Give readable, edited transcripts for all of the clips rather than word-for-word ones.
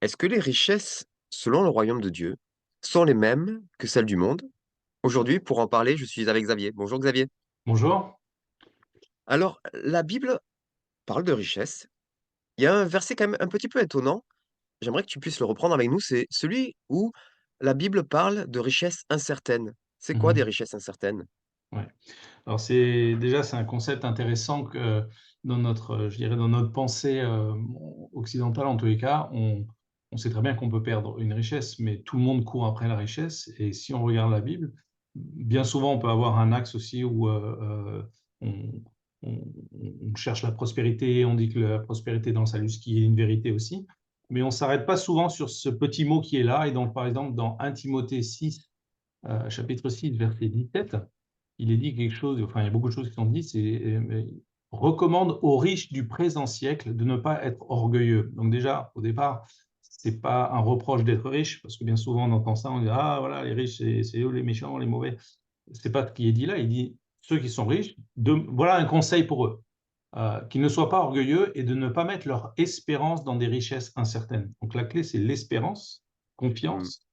Est-ce que les richesses, selon le royaume de Dieu, sont les mêmes que celles du monde? Aujourd'hui, pour en parler, je suis avec Xavier. Bonjour Xavier. Bonjour. Alors, la Bible parle de richesse. Il y a un verset quand même un petit peu étonnant. J'aimerais que tu puisses le reprendre avec nous. C'est celui où la Bible parle de richesses incertaines. C'est quoi des Mmh. richesses incertaines? Ouais. Alors c'est un concept intéressant que dans notre, je dirais dans notre pensée, occidentale en tous les cas, on sait très bien qu'on peut perdre une richesse, mais tout le monde court après la richesse et si on regarde la Bible, bien souvent on peut avoir un axe aussi où, on on on cherche la prospérité, on dit que la prospérité dans le salut, ce qui est une vérité aussi, mais on s'arrête pas souvent sur ce petit mot qui est là et donc par exemple dans 1 Timothée 6, chapitre 6, verset 17, il est dit quelque chose, enfin, il y a beaucoup de choses qui sont dites, c'est, recommande aux riches du présent siècle de ne pas être orgueilleux. Donc déjà, au départ, c'est pas un reproche d'être riche, parce que bien souvent on entend ça, on dit: «Ah voilà, les riches, c'est eux les méchants, les mauvais». C'est pas ce qui est dit là, il dit: «Ceux qui sont riches, de voilà un conseil pour eux, qu'ils ne soient pas orgueilleux et de ne pas mettre leur espérance dans des richesses incertaines». Donc la clé, c'est l'espérance, Mmh, confiance,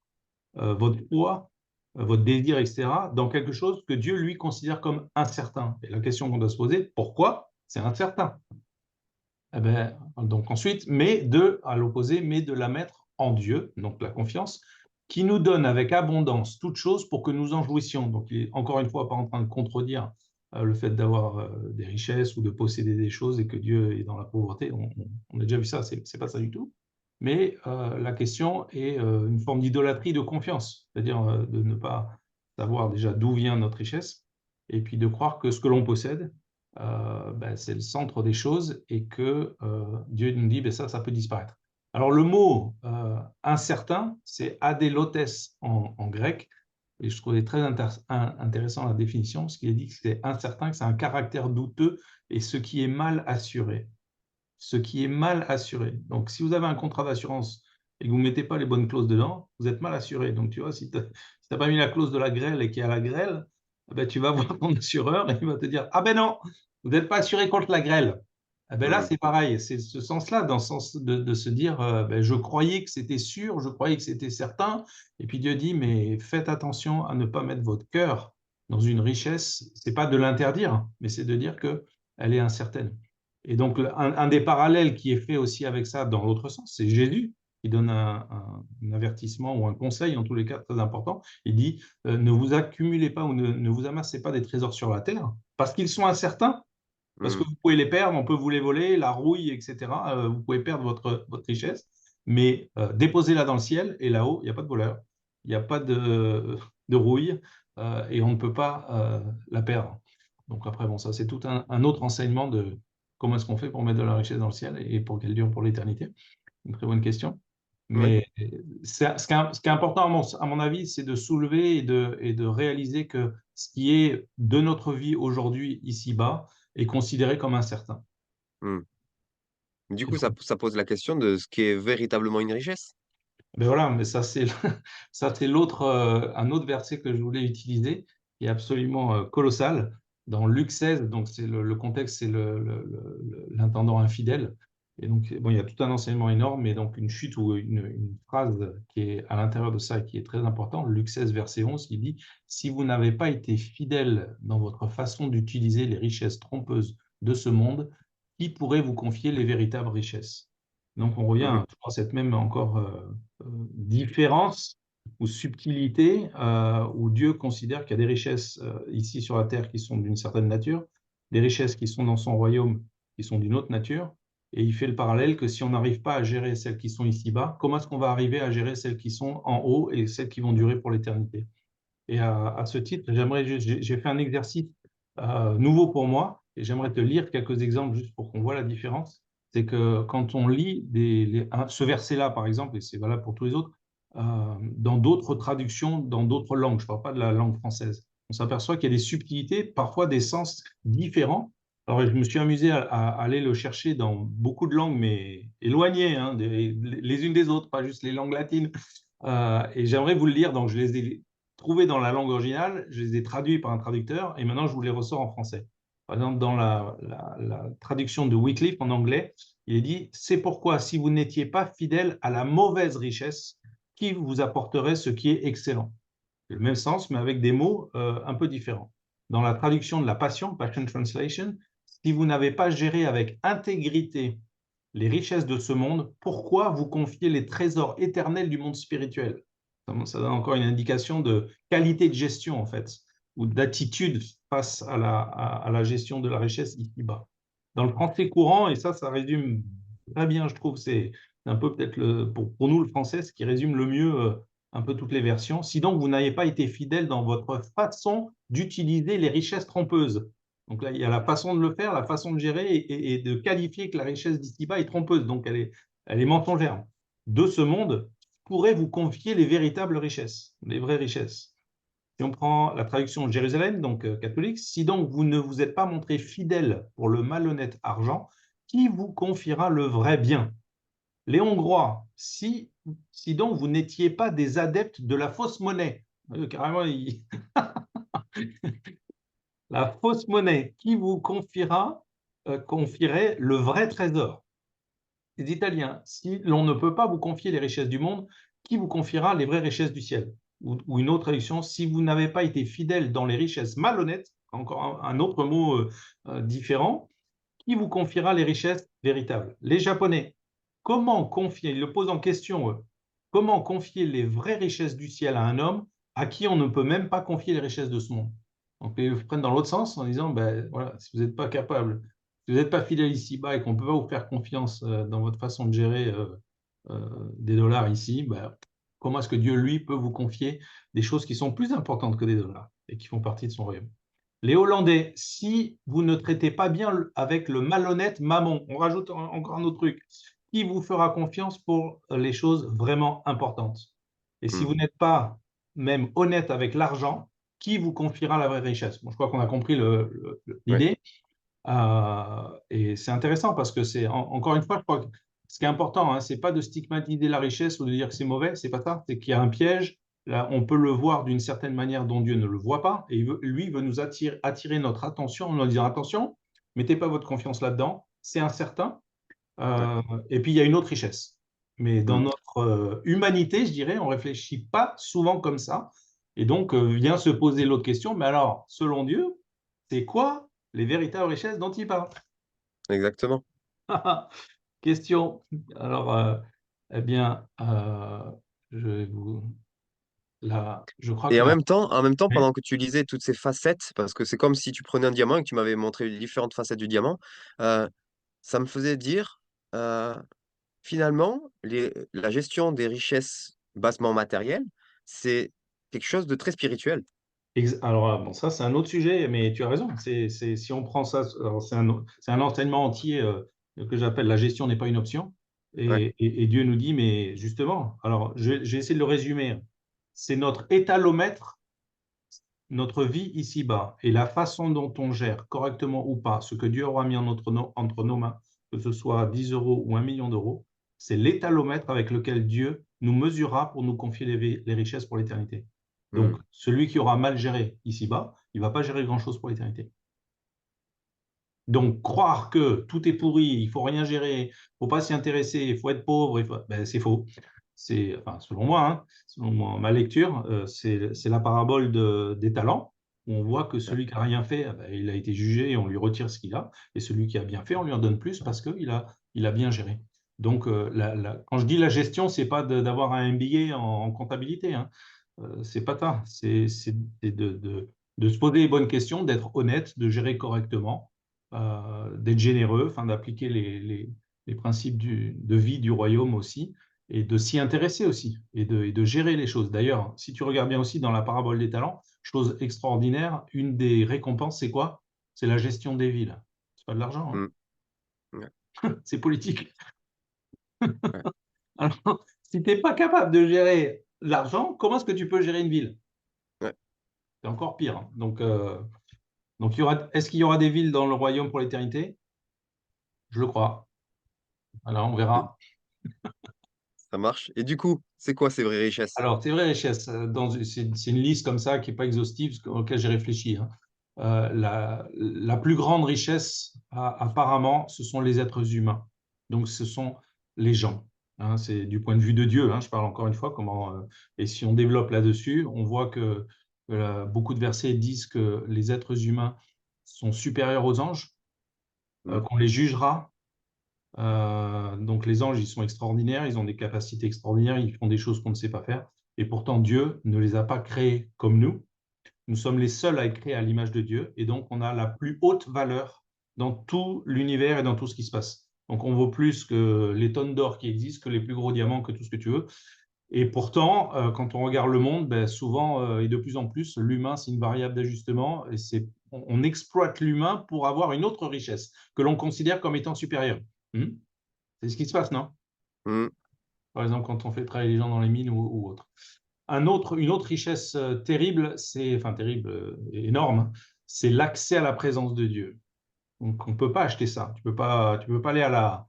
votre foi, votre désir et cetera, dans quelque chose que Dieu, lui, considère comme incertain et la question qu'on doit se poser: «Pourquoi c'est incertain?» Et beh, donc ensuite, mais de à l'opposé, mais de la mettre en Dieu, donc la confiance, qui nous donne avec abondance toutes choses pour que nous en jouissions. Donc il est encore une fois pas en train de contredire, le fait d'avoir, des richesses ou de posséder des choses et que Dieu est dans la pauvreté. On a déjà vu ça, c'est pas ça du tout. Mais, la question est, une forme d'idolâtrie de confiance. C'est-à-dire, de ne pas savoir déjà d'où vient notre richesse et puis de croire que ce que l'on possède, c'est le centre des choses et que, Dieu nous dit: Ça peut disparaître». Alors le mot, incertain, c'est adélotes en grec et je trouvais très intéressant la définition, parce qu'il est dit que c'est incertain, que c'est un caractère douteux et ce qui est mal assuré. Ce qui est mal assuré. Donc si vous avez un contrat d'assurance et que vous ne mettez pas les bonnes clauses dedans, vous êtes mal assuré. Donc tu vois, si tu as pas mis la clause de la grêle et qu'il y a la grêle, tu vas voir ton assureur et il va te dire: «Ah ben non, vous n'êtes pas assuré contre la grêle». Là, mmh, c'est pareil, c'est ce sens-là, dans le sens de se dire, «Je croyais que c'était sûr, je croyais que c'était certain» et puis Dieu dit: «Mais faites attention à ne pas mettre votre cœur dans une richesse». C'est pas de l'interdire, mais c'est de dire qu'elle est incertaine. Et donc un des parallèles qui est fait aussi avec ça dans l'autre sens, c'est Jésus qui donne un avertissement ou un conseil, en tous les cas très important. Il dit, «Ne vous accumulez pas ou ne vous amassez pas des trésors sur la terre, parce qu'ils sont incertains, parce que mmh, vous pouvez les perdre, on peut vous les voler, la rouille et cetera, vous pouvez perdre votre richesse, mais déposez-la dans le ciel et là-haut, il y a pas de voleur, il y a pas de rouille, et on ne peut pas, la perdre». Donc après bon, ça c'est tout un autre enseignement de comment est-ce qu'on fait pour mettre de la richesse dans le ciel et pour qu'elle dure pour l'éternité? Une très bonne question. oui. Mais ce qui est important à mon avis, c'est de soulever et de réaliser que ce qui est de notre vie aujourd'hui, ici-bas, est considéré comme incertain. Mmh. Du Et coup, ça donc ça pose la question de ce qu'est véritablement une richesse? voilà, mais ça c'est ça c'est l'autre, un autre verset que je voulais utiliser, qui est absolument, colossal. Dans Luc 16, donc c'est le contexte, c'est l'intendant infidèle et donc bon, il y a tout un enseignement énorme, mais donc une chute ou une phrase qui est à l'intérieur de ça, qui est très important. Luc 16, verset 11, qui dit: «Si vous n'avez pas été fidèles dans votre façon d'utiliser les richesses trompeuses de ce monde, qui pourrait vous confier les véritables richesses?» Donc on revient Mmh, à toujours cette même encore, différence ou subtilité, où Dieu considère qu'il y a des richesses, ici sur la terre qui sont d'une certaine nature, des richesses qui sont dans son royaume qui sont d'une autre nature et il fait le parallèle que si on n'arrive pas à gérer celles qui sont ici-bas, comment est-ce qu'on va arriver à gérer celles qui sont en haut et celles qui vont durer pour l'éternité? Et à ce titre, j'aimerais juste j'ai fait un exercice, nouveau pour moi et j'aimerais te lire quelques exemples juste pour qu'on voit la différence. C'est que quand on lit ce verset-là, par exemple, et c'est valable pour tous les autres, dans d'autres traductions, dans d'autres langues, je ne parle pas de la langue française, on s'aperçoit qu'il y a des subtilités, parfois des sens différents. Alors je me suis amusé à aller le chercher dans beaucoup de langues, mais éloignées, hein, les unes des autres, pas juste les langues latines. Et j'aimerais vous le lire, donc je les ai trouvés dans la langue originale, je les ai traduits par un traducteur et maintenant je vous les ressors en français. Par exemple, dans la traduction de Wycliffe en anglais, Il est dit: «C'est pourquoi si vous n'étiez pas fidèles à la mauvaise richesse, qui vous apporterait ce qui est excellent?» C'est le même sens, mais avec des mots, un peu différents. Dans la traduction de la Passion Translation: «Si vous n'avez pas géré avec intégrité les richesses de ce monde, pourquoi vous confier les trésors éternels du monde spirituel?» Ça donne encore une indication de qualité de gestion, en fait, ou d'attitude face à la gestion de la richesse ici-bas. Dans le français courant, et ça résume très bien, je trouve, c'est un peu peut-être pour nous le français, ce qui résume le mieux un peu toutes les versions. Si donc vous n'avez pas été fidèle dans votre façon d'utiliser les richesses trompeuses. Donc là, il y a la façon de le faire, la façon de gérer et de qualifier que la richesse d'ici-bas est trompeuse, donc elle est mensongère. De ce monde, pourrait vous confier les véritables richesses, les vraies richesses. Si on prend la traduction de Jérusalem, donc catholique: «Si donc vous ne vous êtes pas montré fidèle pour le malhonnête argent, qui vous confiera le vrai bien?» Les Hongrois: Si donc vous n'étiez pas des adeptes de la fausse monnaie», carrément, la fausse monnaie, qui vous confierait le vrai trésor? Les Italiens: Si l'on ne peut pas vous confier les richesses du monde, qui vous confiera les vraies richesses du ciel? Ou une autre traduction: Si vous n'avez pas été fidèle dans les richesses malhonnêtes, encore un autre mot différent, qui vous confiera les richesses véritables? Les Japonais: Comment confier, ils le posent en question, eux, comment confier les vraies richesses du ciel à un homme à qui on ne peut même pas confier les richesses de ce monde? Donc ils prennent dans l'autre sens en disant, ben voilà, si vous n'êtes pas capable, si vous n'êtes pas fidèle ici-bas et qu'on ne peut pas vous faire confiance dans votre façon de gérer des dollars ici, ben, comment est-ce que Dieu, lui, peut vous confier des choses qui sont plus importantes que des dollars et qui font partie de son royaume? Les Hollandais: Si vous ne traitez pas bien avec le malhonnête Mammon, on rajoute encore un autre truc, qui vous fera confiance pour les choses vraiment importantes? Et si Mmh. vous n'êtes pas même honnête avec l'argent, qui vous confiera la vraie richesse? Bon, je crois qu'on a compris Ouais, l'idée. Et c'est intéressant parce que encore une fois, je crois que ce qui est important, hein, c'est pas de stigmatiser la richesse ou de dire que c'est mauvais, c'est pas ça, c'est qu'il y a un piège. Là, on peut le voir d'une certaine manière dont Dieu ne le voit pas, et lui veut nous attirer notre attention en nous disant: attention, mettez pas votre confiance là-dedans, c'est incertain. ouais. Euh, et puis il y a une autre richesse. Mais dans Mmh. notre humanité, je dirais, on réfléchit pas souvent comme ça. Et donc vient se poser l'autre question: mais alors, selon Dieu, c'est quoi les véritables richesses dont il parle? Exactement. Question. Alors, eh bien, je vais vous je crois Et que en même temps, oui, pendant que tu lisais toutes ces facettes, parce que c'est comme si tu prenais un diamant et que tu m'avais montré les différentes facettes du diamant, heu, ça me faisait dire, heu, finalement, la gestion des richesses bassement matérielles, c'est quelque chose de très spirituel. alors, bon, ça, c'est un autre sujet, mais tu as raison. Si on prend ça, alors c'est un enseignement entier, que j'appelle «La gestion n'est pas une option», Ouais. et Dieu nous dit, mais justement, alors je vais essayer de le résumer. C'est notre étalomètre, notre vie ici-bas, et la façon dont on gère correctement ou pas ce que Dieu aura mis entre nos mains, que ce soit 10 € ou 1 million d'euros, c'est l'étalomètre avec lequel Dieu nous mesurera pour nous confier les richesses pour l'éternité. Donc, Mmh. celui qui aura mal géré ici-bas, il ne va pas gérer grand-chose pour l'éternité. Donc, croire que tout est pourri, il faut rien gérer, il ne faut pas s'y intéresser, il faut être pauvre, ben, c'est faux. Enfin, selon moi, hein, selon ma lecture, c'est la parabole des talents, où on voit que Ouais. celui qui a rien fait, ah ben, il a été jugé et on lui retire ce qu'il a, et celui qui a bien fait, on lui en donne plus parce qu'il a bien géré. Donc, quand je dis la gestion, c'est pas d'avoir un MBA en comptabilité, hein. C'est pas ça. C'est de se poser les bonnes questions, d'être honnête, de gérer correctement, d'être généreux, enfin d'appliquer les principes de vie du royaume aussi, et de s'y intéresser aussi, et de gérer les choses. D'ailleurs, si tu regardes bien aussi dans la parabole des talents, chose extraordinaire, une des récompenses, c'est quoi? C'est la gestion des villes. C'est pas de l'argent, Mmh. Ouais, hein, c'est politique. ouais. Alors, si tu n'es pas capable de gérer l'argent, comment est-ce que tu peux gérer une ville? Ouais. C'est encore pire, hein. Donc est-ce qu'il y aura des villes dans le royaume pour l'éternité? Je le crois. Alors, on Mmh. verra. Ça marche. Et du coup, c'est quoi ces vraies richesses? Alors, c'est vrai, richesse, c'est une liste comme ça qui n'est pas exhaustive, auquel j'ai réfléchi, hein. La plus grande richesse, apparemment, ce sont les êtres humains. Donc ce sont les gens, hein, c'est du point de vue de Dieu, hein, je parle encore une fois comment, et si on développe là-dessus, on voit que, beaucoup de versets disent que les êtres humains sont supérieurs aux anges, Mmh. qu'on les jugera. Donc les anges, ils sont extraordinaires, ils ont des capacités extraordinaires, ils font des choses qu'on ne sait pas faire et pourtant Dieu ne les a pas créés comme nous. Nous sommes les seuls à être créés à l'image de Dieu et donc on a la plus haute valeur dans tout l'univers et dans tout ce qui se passe. Donc on vaut plus que les tonnes d'or qui existent, que les plus gros diamants, que tout ce que tu veux. Et pourtant, quand on regarde le monde, ben, souvent et de plus en plus, l'humain, c'est une variable d'ajustement et on exploite l'humain pour avoir une autre richesse que l'on considère comme étant supérieure. Hmm. C'est ce qui se passe, non? Mmh. Par exemple, quand on fait travailler les gens dans les mines ou autre. Une autre richesse terrible, enfin terrible, énorme, c'est l'accès à la présence de Dieu. Donc on ne peut pas acheter ça. Tu peux pas aller à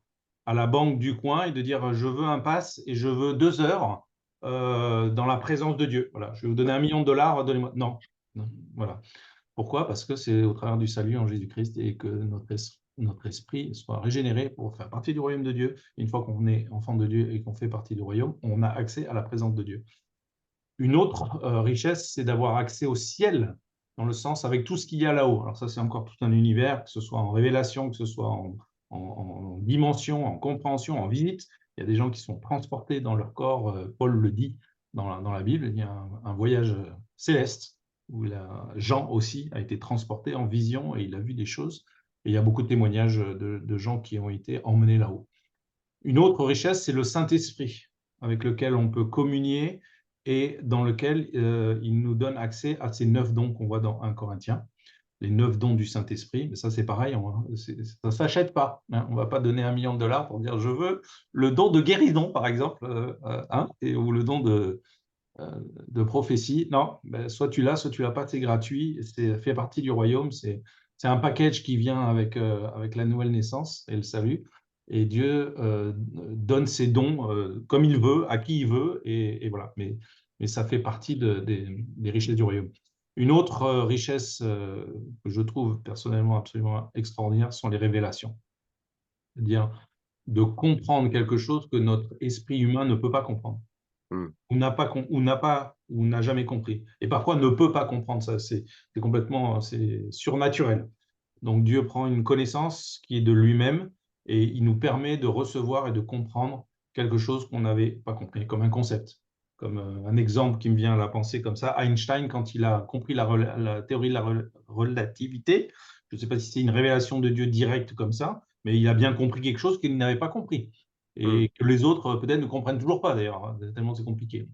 la banque du coin et de dire je veux un pass et je veux 2 heures dans la présence de Dieu. Voilà, je vais vous donner 1 million de dollars, donnez-moi. Non, non, voilà. Pourquoi? Parce que c'est au travers du salut en Jésus-Christ et que notre esprit soit régénéré pour faire partie du royaume de Dieu. Une fois qu'on est enfant de Dieu et qu'on fait partie du royaume, on a accès à la présence de Dieu. Une autre richesse, c'est d'avoir accès au ciel, dans le sens avec tout ce qu'il y a là-haut. Alors ça, c'est encore tout un univers, que ce soit en révélation, que ce soit en dimension, en compréhension, en visite. Il y a des gens qui sont transportés dans leur corps, Paul le dit dans la Bible, il y a un voyage céleste où Jean aussi a été transporté en vision et il a vu des choses. Et il y a beaucoup de témoignages de gens qui ont été emmenés là-haut. Une autre richesse, c'est le Saint-Esprit, avec lequel on peut communier et dans lequel il nous donne accès à ces 9 dons qu'on voit dans 1 Corinthiens, les 9 dons du Saint-Esprit. Mais ça, c'est pareil, ça ne s'achète pas, hein. On ne va pas donner 1 million de dollars pour dire je veux le don de guérison, par exemple, hein, ou le don de prophétie. Non, ben, soit tu l'as, soit tu l'as pas, c'est gratuit, c'est fait partie du royaume, c'est un package qui vient avec la nouvelle naissance et le salut. Et Dieu donne ses dons comme il veut, à qui il veut, et voilà. Mais ça fait partie des richesses du royaume. Une autre richesse que je trouve personnellement absolument extraordinaire sont les révélations. C'est-à-dire de comprendre quelque chose que notre esprit humain ne peut pas comprendre Mmh. ou n'a jamais compris. Et parfois ne peut pas comprendre ça. C'est complètement c'est surnaturel. Donc Dieu prend une connaissance qui est de lui-même et il nous permet de recevoir et de comprendre quelque chose qu'on n'avait pas compris, comme un concept. Comme un exemple qui me vient à la pensée comme ça, Einstein, quand il a compris la théorie de la relativité, je ne sais pas si c'est une révélation de Dieu directe comme ça, mais il a bien compris quelque chose qu'il n'avait pas compris Mmh. et que les autres peut-être ne comprennent toujours pas d'ailleurs, hein, tellement c'est compliqué.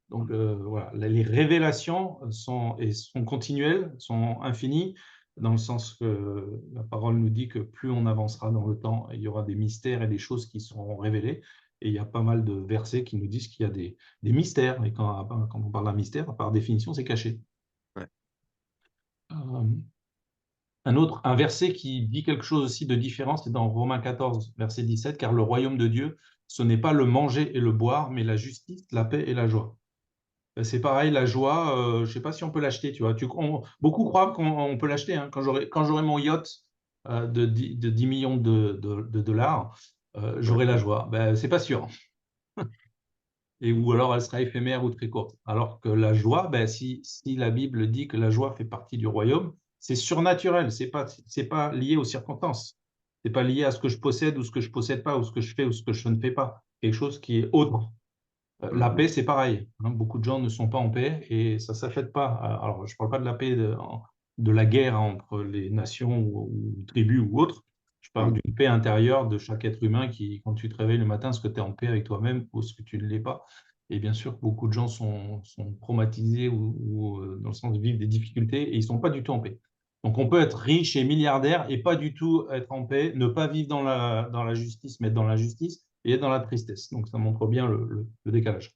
Donc voilà, les révélations sont continuelles, sont infinies, dans le sens que la parole nous dit que plus on avancera dans le temps, il y aura des mystères et des choses qui seront révélées. Et il y a pas mal de versets qui nous disent qu'il y a des mystères. Et quand on parle d'un mystère, par définition, c'est caché. Ouais. Euh, un verset qui dit quelque chose aussi de différent, c'est dans Romains 14, verset 17, car le royaume de Dieu, ce n'est pas le manger et le boire, mais la justice, la paix et la joie. Ben, c'est pareil, la joie, je ne sais pas si on peut l'acheter, tu vois. Beaucoup croient qu'on peut l'acheter, hein. Quand j'aurai mon yacht de 10 millions de dollars, Ouais. j'aurai la joie. Ben, c'est pas sûr. Ou alors elle sera éphémère ou très courte. Alors que la joie, ben, si la Bible dit que la joie fait partie du royaume, c'est surnaturel, c'est pas lié aux circonstances. C'est pas lié à ce que je possède ou ce que je possède pas, ou ce que je fais ou ce que je ne fais pas. Quelque chose qui est autre. La Mmh. paix, c'est pareil, hein. Beaucoup de gens ne sont pas en paix et ça ne s'achète pas. Alors, je ne parle pas de la paix de la guerre entre les nations ou tribus ou autres. Je parle Mmh. d'une paix intérieure de chaque être humain qui, quand tu te réveilles le matin, est-ce que tu es en paix avec toi-même ou est-ce que tu ne l'es pas? Et bien sûr, beaucoup de gens sont traumatisés dans le sens de vivre des difficultés et ils ne sont pas du tout en paix. Donc, on peut être riche et milliardaire et pas du tout être en paix, ne pas vivre dans la justice, mais être dans l'injustice et être dans la tristesse. Donc, ça montre bien le décalage.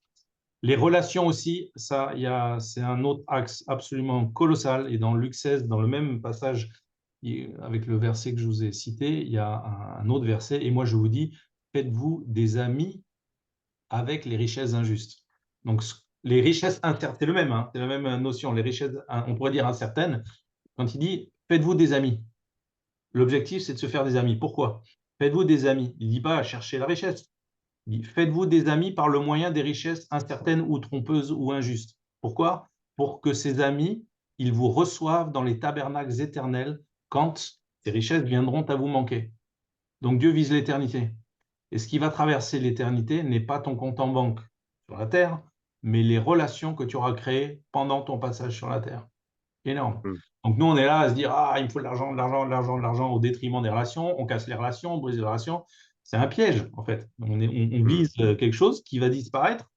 Les relations aussi, c'est un autre axe absolument colossal. Et dans Luc 16, dans le même passage, avec le verset que je vous ai cité, il y a un autre verset. Et moi, je vous dis, faites-vous des amis avec les richesses injustes. Donc, les richesses incertaines, c'est le même, hein, c'est la même notion. Les richesses, on pourrait dire incertaines. Quand il dit, faites-vous des amis. L'objectif, c'est de se faire des amis. Pourquoi? Faites-vous des amis. Il ne dit pas chercher la richesse. Il dit faites-vous des amis par le moyen des richesses incertaines ou trompeuses ou injustes. Pourquoi? Pour que ces amis, ils vous reçoivent dans les tabernacles éternels quand ces richesses viendront à vous manquer. Donc Dieu vise l'éternité. Et ce qui va traverser l'éternité n'est pas ton compte en banque sur la terre, mais les relations que tu auras créées pendant ton passage sur la terre. Énorme. Mmh. Donc nous, on est là à se dire, ah, il me faut de l'argent, de l'argent, de l'argent, de l'argent, au détriment des relations, on casse les relations, on brise les relations. C'est un piège, en fait. On Mmh. vise quelque chose qui va disparaître.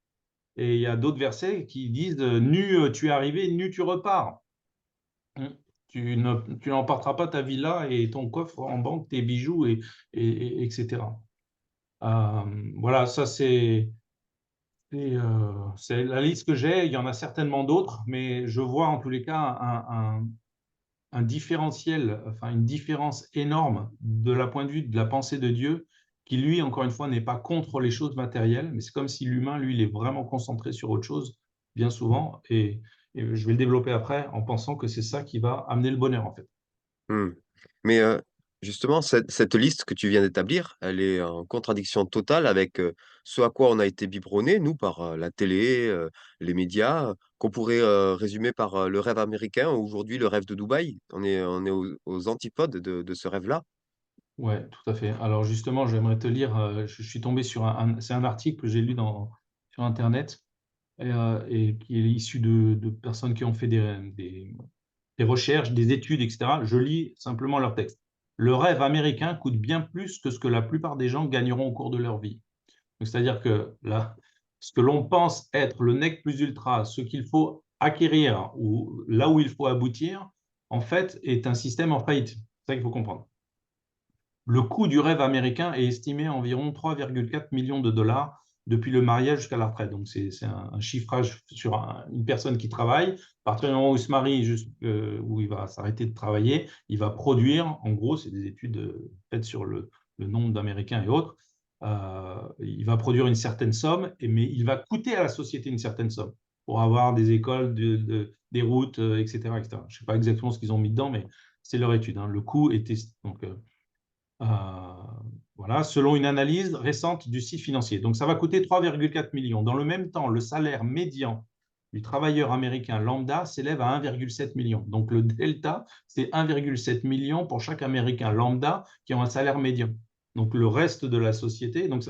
Et il y a d'autres versets qui disent, nu tu es arrivé, nu tu repars. Mm. Tu n'emporteras pas ta villa et ton coffre en banque, tes bijoux, etc. Voilà, ça c'est la liste que j'ai. Il y en a certainement d'autres, mais je vois en tous les cas un différentiel, enfin une différence énorme de la point de vue de la pensée de Dieu, qui lui, encore une fois, n'est pas contre les choses matérielles, mais c'est comme si l'humain, lui, il est vraiment concentré sur autre chose, bien souvent, et je vais le développer après en pensant que c'est ça qui va amener le bonheur, en fait. Mmh. Mais, justement, cette liste que tu viens d'établir, elle est en contradiction totale avec, ce à quoi on a été biberonnés, nous, par, la télé, les médias, qu'on pourrait, résumer par, le rêve américain, ou aujourd'hui le rêve de Dubaï. On est aux antipodes de ce rêve-là. Ouais, tout à fait. Alors justement, j'aimerais te lire, je suis tombé sur c'est un article que j'ai lu sur internet et qui est issu de personnes qui ont fait des recherches, des études, etc. Je lis simplement leur texte. Le rêve américain coûte bien plus que ce que la plupart des gens gagneront au cours de leur vie. C'est-à-dire que là, ce que l'on pense être le nec plus ultra, ce qu'il faut acquérir ou là où il faut aboutir, en fait, est un système en faillite. C'est ça qu'il faut comprendre. Le coût du rêve américain est estimé à environ 3,4 millions de dollars depuis le mariage jusqu'à la retraite. Donc, c'est un chiffrage sur une personne qui travaille. À partir du moment où il se marie, où il va s'arrêter de travailler, il va produire, en gros, c'est des études faites sur le nombre d'Américains et autres, il va produire une certaine somme, mais il va coûter à la société une certaine somme pour avoir des écoles, des routes, etc., etc. Je ne sais pas exactement ce qu'ils ont mis dedans, mais c'est leur étude, hein. Le coût était donc euh, voilà, selon une analyse récente du site financier. Donc, ça va coûter 3,4 millions. Dans le même temps, le salaire médian du travailleur américain lambda s'élève à 1,7 million. Donc, le delta, c'est 1,7 million pour chaque Américain lambda qui a un salaire médian. Donc, le reste de la société, donc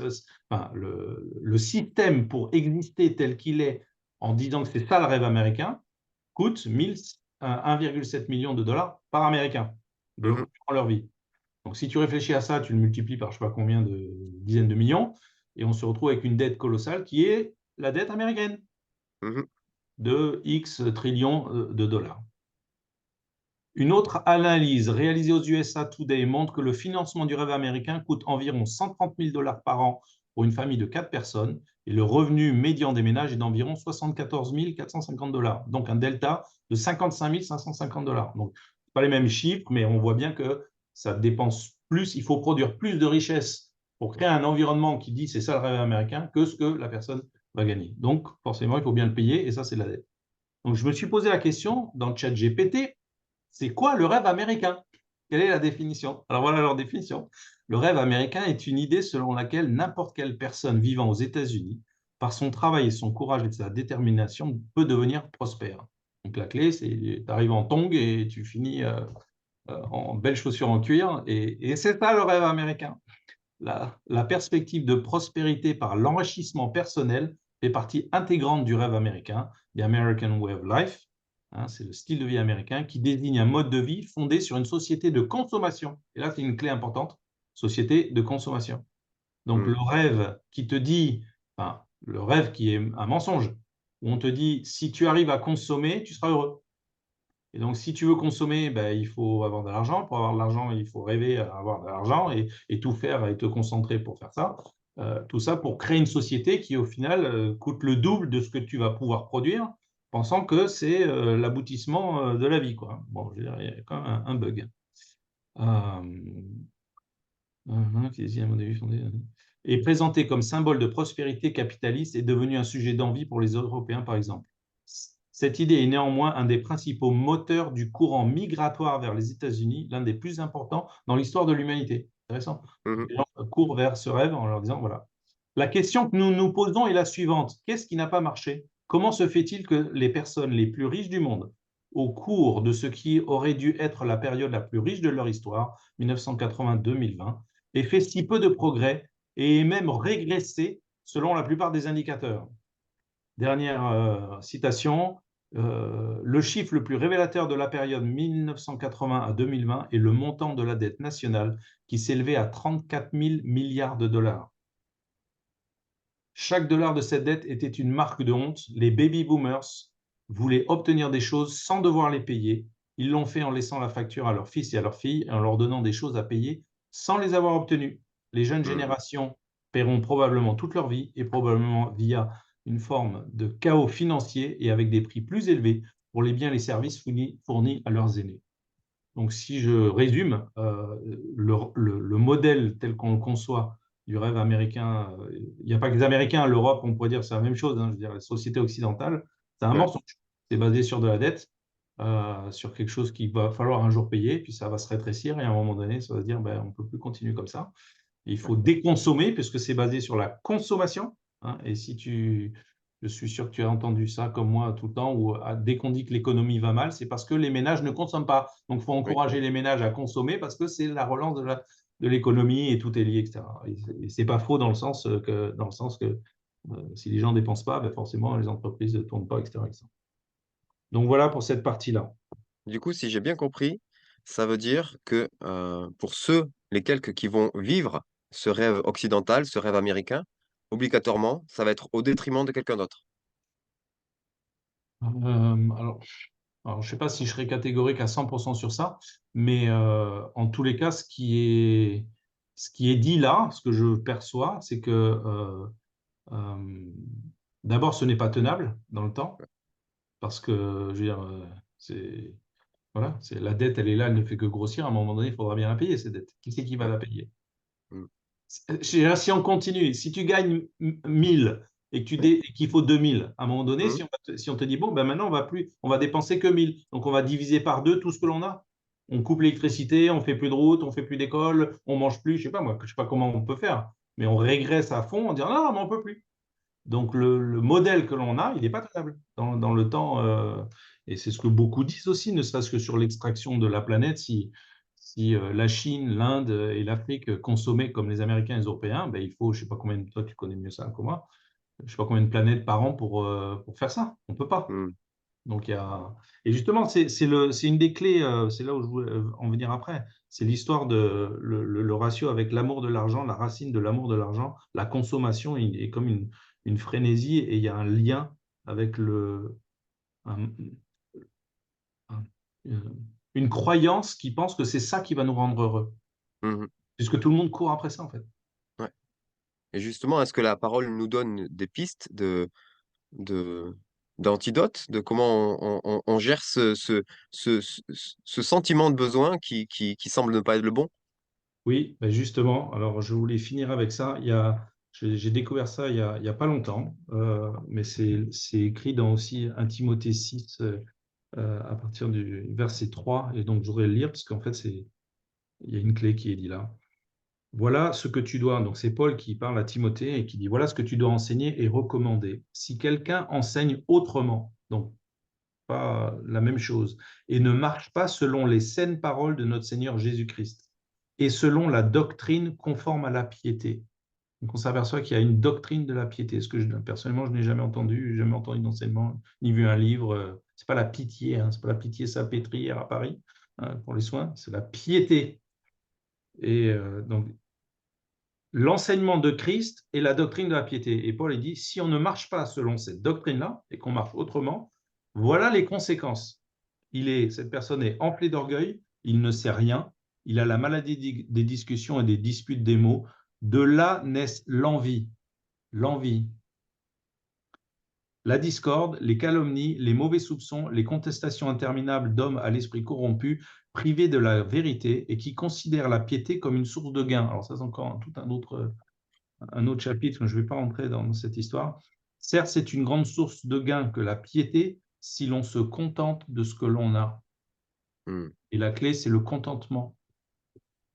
enfin, le système pour exister tel qu'il est en disant que c'est ça le rêve américain, coûte 1,7 million de dollars par Américain Mmh mh. durant leur vie. Donc, si tu réfléchis à ça, tu le multiplies par je ne sais pas combien de dizaines de millions, et on se retrouve avec une dette colossale qui est la dette américaine Mmh. de X trillions de dollars. Une autre analyse réalisée aux USA Today montre que le financement du rêve américain coûte environ 130 000 dollars par an pour une famille de 4 personnes, et le revenu médian des ménages est d'environ 74 450 dollars, donc un delta de 55 550 dollars. Donc, ce pas les mêmes chiffres, mais on voit bien que ça dépense plus, il faut produire plus de richesses pour créer un environnement qui dit c'est ça le rêve américain que ce que la personne va gagner. Donc, forcément, il faut bien le payer, et ça, c'est la dette. Donc, je me suis posé la question dans le chat GPT, c'est quoi le rêve américain? Quelle est la définition? Alors voilà leur définition. Le rêve américain est une idée selon laquelle n'importe quelle personne vivant aux États-Unis, par son travail et son courage et sa détermination, peut devenir prospère. Donc la clé, c'est tu arrives en tongs et tu finis en belles chaussures en cuir. Et c'est ça le rêve américain. La perspective de prospérité par l'enrichissement personnel fait partie intégrante du rêve américain, the American Way of Life. Hein, c'est le style de vie américain qui désigne un mode de vie fondé sur une société de consommation. Et là, c'est une clé importante, société de consommation. Donc le Mmh. rêve qui te dit, enfin, le rêve qui est un mensonge, où on te dit, si tu arrives à consommer, tu seras heureux. Et donc, si tu veux consommer, ben, il faut avoir de l'argent. Pour avoir de l'argent, il faut rêver à avoir de l'argent et tout faire et te concentrer pour faire ça. Tout ça pour créer une société qui, au final, coûte le double de ce que tu vas pouvoir produire, pensant que c'est l'aboutissement de la vie, quoi. Bon, je veux dire, il y a quand même un bug. Qui est, à mon avis, fondé, et présenté comme symbole de prospérité capitaliste est devenu un sujet d'envie pour les Européens, par exemple. Cette idée est néanmoins un des principaux moteurs du courant migratoire vers les États-Unis, l'un des plus importants dans l'histoire de l'humanité. Intéressant. Mmh. Les gens courent vers ce rêve en leur disant, voilà. La question que nous nous posons est la suivante. Qu'est-ce qui n'a pas marché? Comment se fait-il que les personnes les plus riches du monde, au cours de ce qui aurait dû être la période la plus riche de leur histoire, 1980-2020, aient fait si peu de progrès et aient même régressé selon la plupart des indicateurs? Dernière citation, le chiffre le plus révélateur de la période 1980 à 2020 est le montant de la dette nationale qui s'élevait à 34 000 milliards de dollars. Chaque dollar de cette dette était une marque de honte. Les baby boomers voulaient obtenir des choses sans devoir les payer. Ils l'ont fait en laissant la facture à leurs fils et à leurs filles et en leur donnant des choses à payer sans les avoir obtenues. Les jeunes Mmh. générations paieront probablement toute leur vie et probablement via une forme de chaos financier et avec des prix plus élevés pour les biens et les services fournis à leurs aînés. Donc, si je résume, le modèle tel qu'on le conçoit du rêve américain, il n'y a pas que les Américains, l'Europe, on pourrait dire que c'est la même chose, hein, je veux dire, la société occidentale, c'est un Ouais. mensonge. C'est basé sur de la dette, sur quelque chose qu'il va falloir un jour payer, puis ça va se rétrécir, et à un moment donné, ça va se dire, ben, on ne peut plus continuer comme ça. Il Ouais. faut déconsommer, puisque c'est basé sur la consommation, hein, et si tu, je suis sûr que tu as entendu ça comme moi tout le temps, où dès qu'on dit que l'économie va mal, c'est parce que les ménages ne consomment pas. Donc, il faut Oui. encourager les ménages à consommer parce que c'est la relance de l'économie et tout est lié, etc. Et c'est pas faux dans le sens que si les gens ne dépensent pas, ben forcément, les entreprises ne tournent pas, etc., etc. Donc, voilà pour cette partie-là. Du coup, si j'ai bien compris, ça veut dire que, pour ceux, les quelques qui vont vivre ce rêve occidental, ce rêve américain, obligatoirement, ça va être au détriment de quelqu'un d'autre. Alors, je ne sais pas si je serais catégorique à 100% sur ça, mais en tous les cas, ce qui est dit là, ce que je perçois, c'est que euh, d'abord, ce n'est pas tenable dans le temps, parce que, je veux dire, c'est, voilà, la dette, elle est là, elle ne fait que grossir. À un moment donné, il faudra bien la payer, cette dette. Qui c'est qui va Ouais. la payer? Mmh. Si on continue, si tu gagnes 1000 et que Oui. et qu'il faut 2000, à un moment donné, Mmh. si on te dit, bon, ben maintenant, on va dépenser que 1000. Donc, on va diviser par deux tout ce que l'on a. On coupe l'électricité, on fait plus de route, on fait plus d'école, on mange plus, je sais pas moi, je sais pas comment on peut faire, mais on régresse à fond en disant, non, mais on peut plus. Donc, le modèle que l'on a, il n'est pas tenable dans le temps. Et c'est ce que beaucoup disent aussi, ne serait-ce que sur l'extraction de la planète. Si la Chine, l'Inde et l'Afrique consommaient comme les Américains et les Européens, ben, il faut, je ne sais pas combien, toi tu connais mieux ça que moi, je ne sais pas combien de planètes par an pour faire ça. On ne peut pas. Mmh. Donc, il y a... Et justement, c'est une des clés, c'est là où je voulais en venir après. C'est l'histoire de le ratio avec l'amour de l'argent, la racine de l'amour de l'argent, la consommation est comme une frénésie et il y a un lien avec un- un- une croyance qui pense que c'est ça qui va nous rendre heureux, Mmh. puisque tout le monde court après ça en fait. Ouais, et justement, est-ce que la parole nous donne des pistes de d'antidotes, de comment on gère ce sentiment de besoin qui semble ne pas être le bon? Oui, ben justement, alors je voulais finir avec ça. J'ai découvert ça il y a pas longtemps, mais c'est écrit dans aussi 1 Timothée 6, à partir du verset 3, et donc je voudrais le lire parce qu'en fait, il y a une clé qui est dit là. Voilà ce que tu dois, donc c'est Paul qui parle à Timothée et qui dit, voilà ce que tu dois enseigner et recommander. Si quelqu'un enseigne autrement, donc pas la même chose, et ne marche pas selon les saines paroles de notre Seigneur Jésus-Christ, et selon la doctrine conforme à la piété. Donc on s'aperçoit qu'il y a une doctrine de la piété, ce que personnellement je n'ai jamais entendu d'enseignement, ni vu un livre. C'est pas la pitié, hein, c'est pas la pitié salpêtrière à Paris, hein, pour les soins, c'est la piété. Et donc l'enseignement de Christ et la doctrine de la piété. Et Paul il dit, si on ne marche pas selon cette doctrine-là et qu'on marche autrement, voilà les conséquences. Cette personne est enflée d'orgueil, il ne sait rien, il a la maladie des discussions et des disputes des mots. De là naissent l'envie, la discorde, les calomnies, les mauvais soupçons, les contestations interminables d'hommes à l'esprit corrompu, privés de la vérité et qui considèrent la piété comme une source de gain. Alors ça, c'est encore tout un autre chapitre, je ne vais pas rentrer dans cette histoire. Certes, c'est une grande source de gain que la piété si l'on se contente de ce que l'on a. Mmh. Et la clé, c'est le contentement.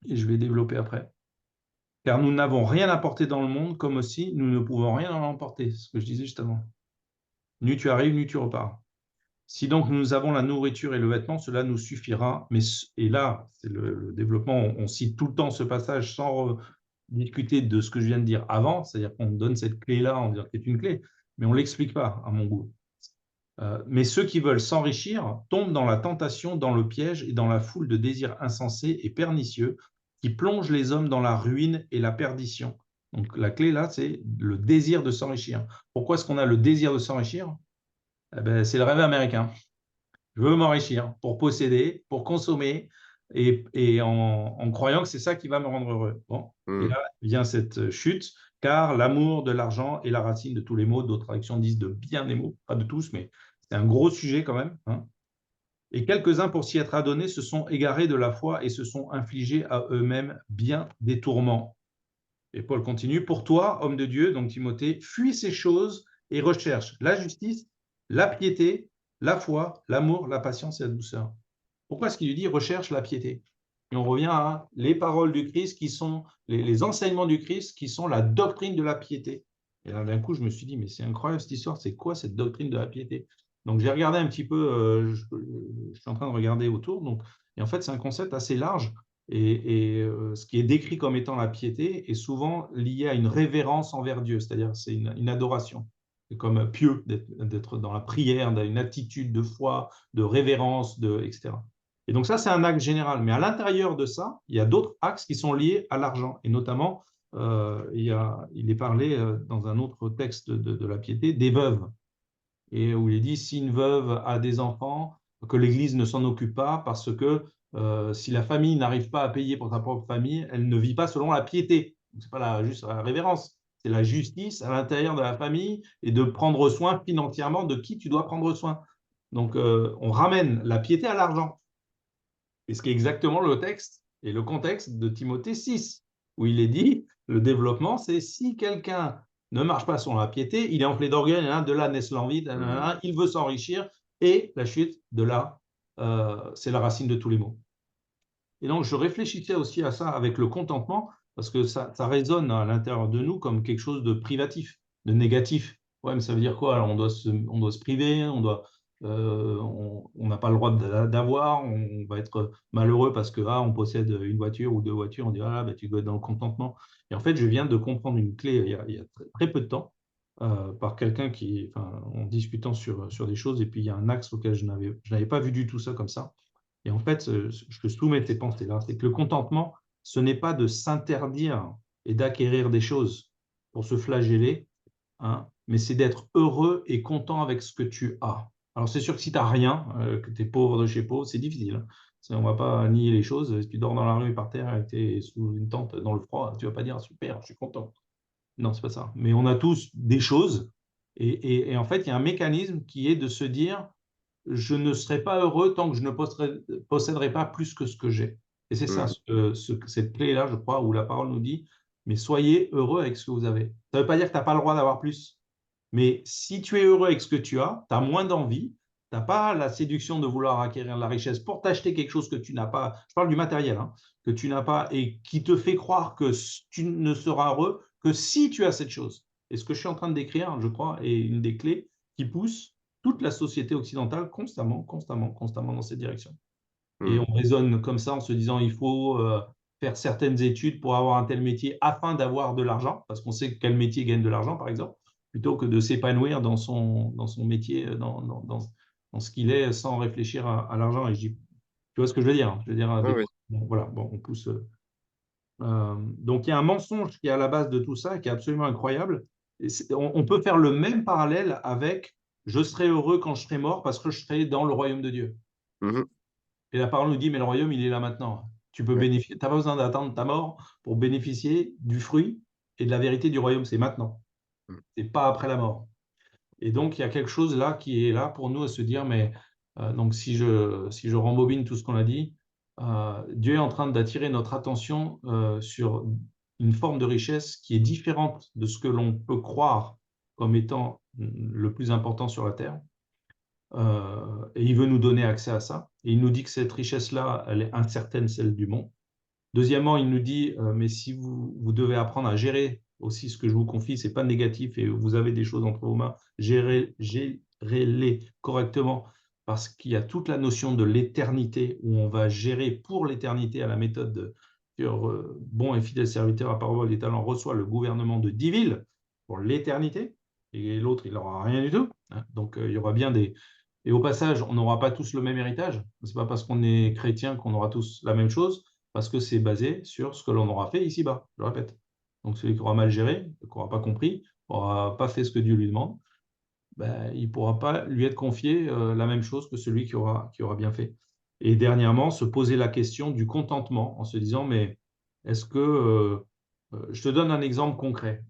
Et je vais développer après. car nous n'avons rien apporté dans le monde, comme aussi nous ne pouvons rien en emporter. C'est ce que je disais juste avant. Nu tu arrives, nu tu repars. Si donc nous avons la nourriture et le vêtement, cela nous suffira. Mais, et là, c'est le développement, on cite tout le temps ce passage sans discuter de ce que je viens de dire avant, c'est-à-dire qu'on donne cette clé-là en disant que c'est une clé, mais on ne l'explique pas, à mon goût. Mais ceux qui veulent s'enrichir tombent dans la tentation, dans le piège et dans la foule de désirs insensés et pernicieux qui plongent les hommes dans la ruine et la perdition. Donc la clé là, c'est le désir de s'enrichir. Pourquoi est-ce qu'on a le désir de s'enrichir? Eh ben, c'est le rêve américain. Je veux m'enrichir pour posséder, pour consommer, et en croyant que c'est ça qui va me rendre heureux. Bon. Et Mmh. là vient cette chute, car l'amour de l'argent est la racine de tous les maux. D'autres traductions disent de bien des maux, pas de tous, mais c'est un gros sujet quand même. Hein. Et quelques-uns, pour s'y être adonnés, se sont égarés de la foi et se sont infligés à eux-mêmes bien des tourments. Et Paul continue, pour toi, homme de Dieu, donc Timothée, fuis ces choses et recherche la justice, la piété, la foi, l'amour, la patience et la douceur. Pourquoi est-ce qu'il lui dit recherche la piété? Et on revient à les paroles du Christ qui sont les enseignements du Christ qui sont la doctrine de la piété. Et là, d'un coup, je me suis dit, mais c'est incroyable cette histoire, c'est quoi cette doctrine de la piété? Donc j'ai regardé un petit peu, je suis en train de regarder autour, donc, et en fait c'est un concept assez large, et ce qui est décrit comme étant la piété est souvent lié à une révérence envers Dieu, c'est-à-dire c'est une adoration. C'est comme pieux, d'être dans la prière, d'une attitude de foi, de révérence, etc. Et donc ça, c'est un axe général. Mais à l'intérieur de ça, il y a d'autres axes qui sont liés à l'argent. Et notamment, il est parlé dans un autre texte de la piété des veuves. Et où il est dit, si une veuve a des enfants, que l'Église ne s'en occupe pas parce que si la famille n'arrive pas à payer pour sa propre famille, elle ne vit pas selon la piété. Ce n'est pas juste la révérence, c'est la justice à l'intérieur de la famille et de prendre soin financièrement de qui tu dois prendre soin. Donc, on ramène la piété à l'argent. Et ce qui est exactement le texte et le contexte de Timothée 6, où il est dit, le développement, c'est si quelqu'un ne marche pas sur la piété, il est enflé d'orgueil, de là naisse l'envie, Mmh. il veut s'enrichir, et la chute de là, c'est la racine de tous les maux. Et donc, je réfléchissais aussi à ça avec le contentement, parce que ça résonne à l'intérieur de nous comme quelque chose de privatif, de négatif. Ouais, mais ça veut dire quoi? Alors, on doit se priver, on n'a pas le droit d'avoir, on va être malheureux parce que on possède une voiture ou deux voitures, on dit ah, ben, tu dois être dans le contentement. Et en fait, je viens de comprendre une clé il y a très peu de temps par quelqu'un enfin, en discutant sur des choses, et puis il y a un axe auquel je n'avais pas vu du tout ça comme ça. Et en fait, je te soumets tes pensées-là, c'est que le contentement, ce n'est pas de s'interdire et d'acquérir des choses pour se flageller, hein, mais c'est d'être heureux et content avec ce que tu as. Alors c'est sûr que si tu n'as rien, que tu es pauvre de chez pauvre, c'est difficile. Hein. On ne va pas nier les choses. Si tu dors dans la rue par terre et que tu es sous une tente dans le froid, tu ne vas pas dire ah, super, je suis content. Non, c'est pas ça. Mais on a tous des choses. Et en fait, il y a un mécanisme qui est de se dire je ne serai pas heureux tant que je ne posséderai pas plus que ce que j'ai. Et c'est ça, Mmh. cette clé-là, je crois, où la parole nous dit, mais soyez heureux avec ce que vous avez. Ça ne veut pas dire que tu n'as pas le droit d'avoir plus. Mais si tu es heureux avec ce que tu as moins d'envie, tu n'as pas la séduction de vouloir acquérir de la richesse pour t'acheter quelque chose que tu n'as pas. Je parle du matériel, hein, que tu n'as pas et qui te fait croire que tu ne seras heureux que si tu as cette chose. Et ce que je suis en train de décrire, je crois, est une des clés qui pousse toute la société occidentale constamment, constamment, constamment dans cette direction. Et Mmh. on raisonne comme ça en se disant il faut faire certaines études pour avoir un tel métier afin d'avoir de l'argent, parce qu'on sait quel métier gagne de l'argent, par exemple, plutôt que de s'épanouir dans son métier, dans ce qu'il est, sans réfléchir à l'argent. Et tu vois ce que je veux dire? Hein. Je veux dire, Oui, oui. bon, voilà, bon, on pousse. Donc il y a un mensonge qui est à la base de tout ça, qui est absolument incroyable. Et on peut faire le même parallèle avec je serai heureux quand je serai mort parce que je serai dans le royaume de Dieu. Mmh mh. Et la parole nous dit, mais le royaume, il est là maintenant. Tu peux Ouais. bénéficier, tu n'as pas besoin d'attendre ta mort pour bénéficier du fruit et de la vérité du royaume, c'est maintenant. Mmh. C'est pas après la mort. Et donc, il y a quelque chose là qui est là pour nous à se dire, mais donc si je rembobine tout ce qu'on a dit, Dieu est en train d'attirer notre attention sur une forme de richesse qui est différente de ce que l'on peut croire comme étant le plus important sur la terre. Et il veut nous donner accès à ça. Et il nous dit que cette richesse-là, elle est incertaine, celle du monde. Deuxièmement, il nous dit, mais si vous devez apprendre à gérer aussi ce que je vous confie, c'est pas négatif et vous avez des choses entre vos mains, gérez-les correctement parce qu'il y a toute la notion de l'éternité où on va gérer pour l'éternité à la méthode de sur, bon et fidèle serviteur à parole des talents reçoit le gouvernement de 10 villes pour l'éternité et l'autre, il aura rien du tout, hein. Donc, il y aura bien des et au passage, on n'aura pas tous le même héritage. C'est pas parce qu'on est chrétien qu'on aura tous la même chose, parce que c'est basé sur ce que l'on aura fait ici-bas, je le répète. Donc celui qui aura mal géré, qui aura pas compris, aura pas fait ce que Dieu lui demande, ben, il pourra pas lui être confié, la même chose que celui qui aura bien fait. Et dernièrement, se poser la question du contentement en se disant: «Mais est-ce que, je te donne un exemple concret,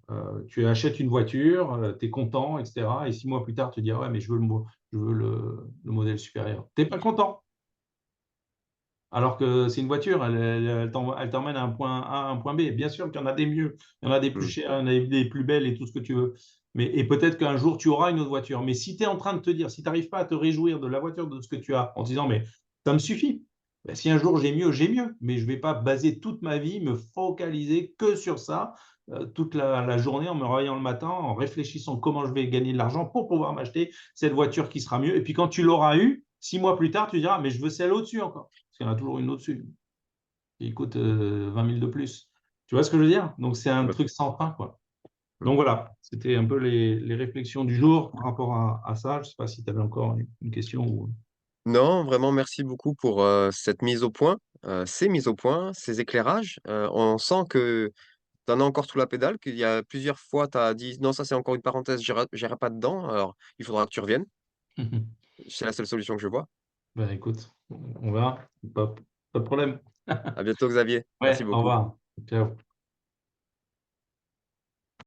tu achètes une voiture, tu es content et cetera et 6 mois plus tard, tu dis: «Ah ouais, mais je veux le modèle supérieur». Tu es pas content, alors que c'est une voiture, elle t'emmène à un point A à un point B. Bien sûr qu'il y en a des mieux, il y en a des plus Mmh. chères, il y en a des plus belles et tout ce que tu veux. Mais et peut-être qu'un jour tu auras une autre voiture. Mais si tu es en train de te dire, si tu arrives pas à te réjouir de la voiture, de ce que tu as, en te disant: «Mais ça me suffit. Bah, si un jour j'ai mieux, mais je vais pas baser toute ma vie, me focaliser que sur ça, toute la journée en me réveillant le matin, en réfléchissant comment je vais gagner de l'argent pour pouvoir m'acheter cette voiture qui sera mieux» et puis quand tu l'auras eue, 6 mois plus tard, tu diras: «Mais je veux celle au-dessus encore». Parce qu'il y en a toujours une au-dessus, qui coûte, 20 000 de plus. Tu vois ce que je veux dire? Donc c'est un Ouais. truc sans fin, quoi. Mmh. Donc voilà, c'était un peu les réflexions du jour par rapport à ça. Je sais pas si tu avais encore une question ou Non, vraiment merci beaucoup pour, cette mise au point, ces mises au point, ces éclairages. On sent que tu en as encore sous la pédale, qu'il y a plusieurs fois tu as dit: «Non, ça c'est encore une parenthèse, j'irai pas dedans», alors il faudra que tu reviennes. C'est la seule solution que je vois. bah, écoute, on verra. Pas de problème. À bientôt Xavier, merci Ouais, au beaucoup. revoir. Ciao.